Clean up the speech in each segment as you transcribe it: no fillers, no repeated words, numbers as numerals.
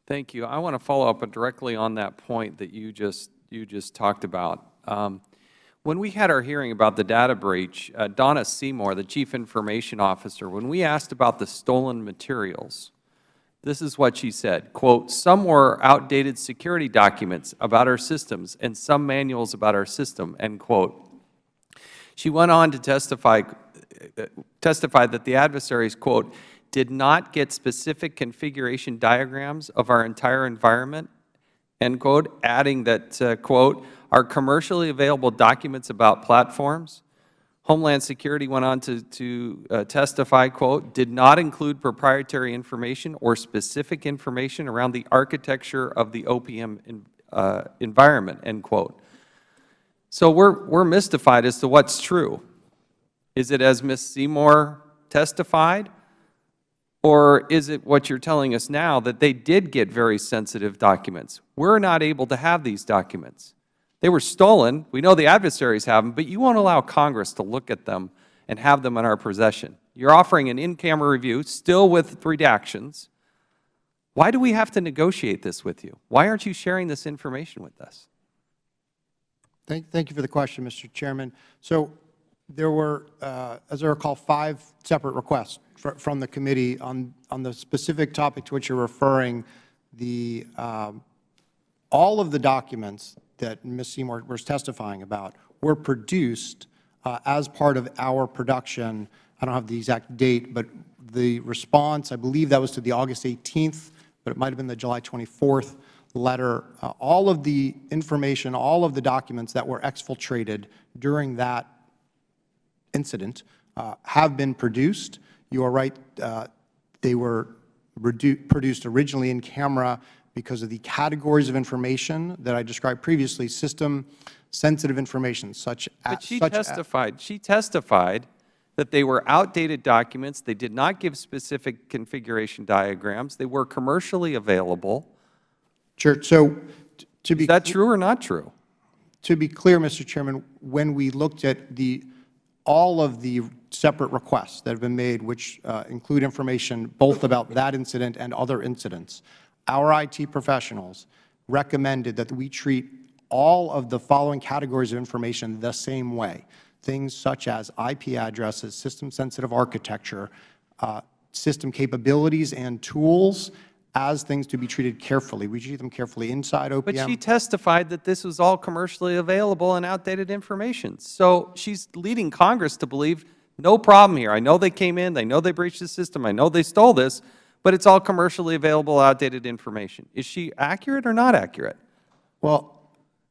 Thank you. I want to follow up directly on that point that you just talked about. When we had our hearing about the data breach, Donna Seymour, the Chief Information Officer, when we asked about the stolen materials, this is what she said, quote, "Some were outdated security documents about our systems and some manuals about our system," end quote. She went on to testify that the adversaries, quote, "did not get specific configuration diagrams of our entire environment," end quote, adding that, quote, "our commercially available documents about platforms." Homeland Security went on to testify, quote, "did not include proprietary information or specific information around the architecture of the OPM environment," end quote. So we're mystified as to what's true. Is it as Ms. Seymour testified? Or is it what you're telling us now, that they did get very sensitive documents? We're not able to have these documents. They were stolen. We know the adversaries have them, but you won't allow Congress to look at them and have them in our possession. You're offering an in-camera review, still with redactions. Why do we have to negotiate this with you? Why aren't you sharing this information with us? Thank you for the question, Mr. Chairman. So there were, as I recall, 5 separate requests from the committee on the specific topic to which you're referring. All of the documents that Ms. Seymour was testifying about were produced as part of our production. I don't have the exact date, but the response, I believe that was to the August 18th, but it might have been the July 24th letter. All of the information, all of the documents that were exfiltrated during that incident have been produced. You are right, they were produced originally in camera because of the categories of information that I described previously, system-sensitive information, such as— But she testified that they were outdated documents, they did not give specific configuration diagrams, they were commercially available. Sure. So, to be— Is that true or not true? To be clear, Mr. Chairman, when we looked at all of the separate requests that have been made, which include information both about that incident and other incidents, our IT professionals recommended that we treat all of the following categories of information the same way. Things such as IP addresses, system-sensitive architecture, system capabilities and tools as things to be treated carefully. We treat them carefully inside OPM. But she testified that this was all commercially available and outdated information. So she's leading Congress to believe no problem here. I know they came in, they know they breached the system, I know they stole this, but it's all commercially available, outdated information. Is she accurate or not accurate? Well,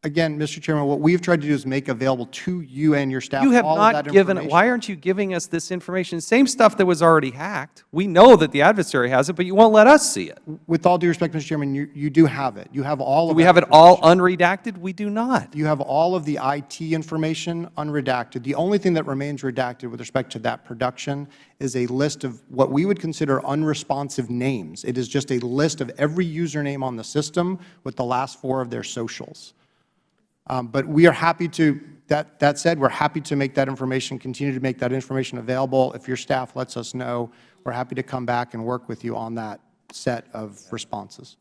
again, Mr. Chairman, what we've tried to do is make available to you and your staff You have all of that not given it. Why aren't you giving us this information? Same stuff that was already hacked. We know that the adversary has it, but you won't let us see it. With all due respect, Mr. Chairman, you do have it. You have all of it. Do we have it all unredacted? We do not. You have all of the IT information unredacted. The only thing that remains redacted with respect to that production is a list of what we would consider unresponsive names. It is just a list of every username on the system with the last 4 of their socials. But we are happy to, that said, we're happy to make that information, continue to make that information available. If your staff lets us know, we're happy to come back and work with you on that set of responses.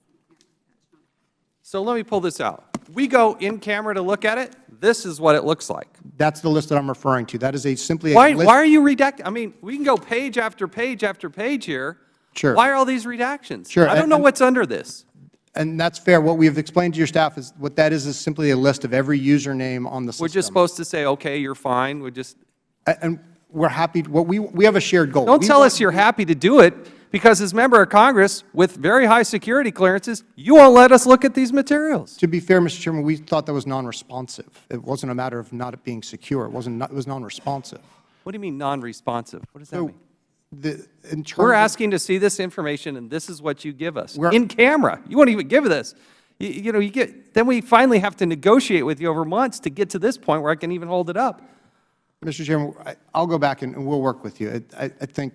So let me pull this out. We go in camera to look at it. This is what it looks like. That's the list that I'm referring to. That is simply a list. Why are you redacting? I mean, we can go page after page after page here. Sure. Why are all these redactions? Sure. I don't know what's under this. And that's fair. What we have explained to your staff is what that is simply a list of every username on the system. We're just supposed to say, okay, you're fine. We're just— And we're happy. We have a shared goal. Don't tell us you're happy to do it, because as member of Congress with very high security clearances, you won't let us look at these materials. To be fair, Mr. Chairman, we thought that was non-responsive. It wasn't a matter of not being secure. It was non-responsive. What do you mean non-responsive? What does that mean? We're asking to see this information, and this is what you give us in camera. You won't even give this. Then we finally have to negotiate with you over months to get to this point where I can even hold it up. Mr. Chairman, I'll go back and we'll work with you. I think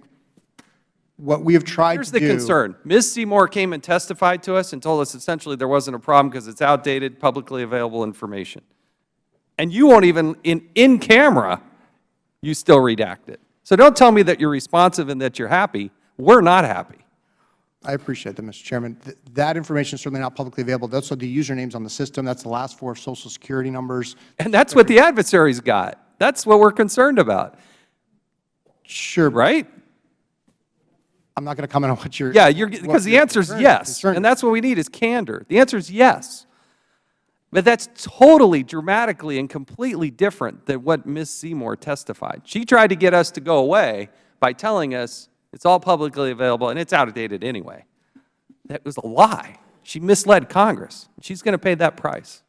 what we have tried Here's to do— the concern. Ms. Seymour came and testified to us and told us essentially there wasn't a problem because it's outdated, publicly available information. And you won't even, in camera, you still redact it. So don't tell me that you're responsive and that you're happy. We're not happy. I appreciate that, Mr. Chairman. That information is certainly not publicly available. Those are the usernames on the system. That's the last 4 Social Security numbers. And that's what the adversaries got. That's what we're concerned about, Sure. right? I'm not going to comment on what you're. Yeah, because the answer is yes, and that's what we need is candor. The answer is yes. But that's totally, dramatically, and completely different than what Ms. Seymour testified. She tried to get us to go away by telling us it's all publicly available and it's outdated anyway. That was a lie. She misled Congress. She's going to pay that price.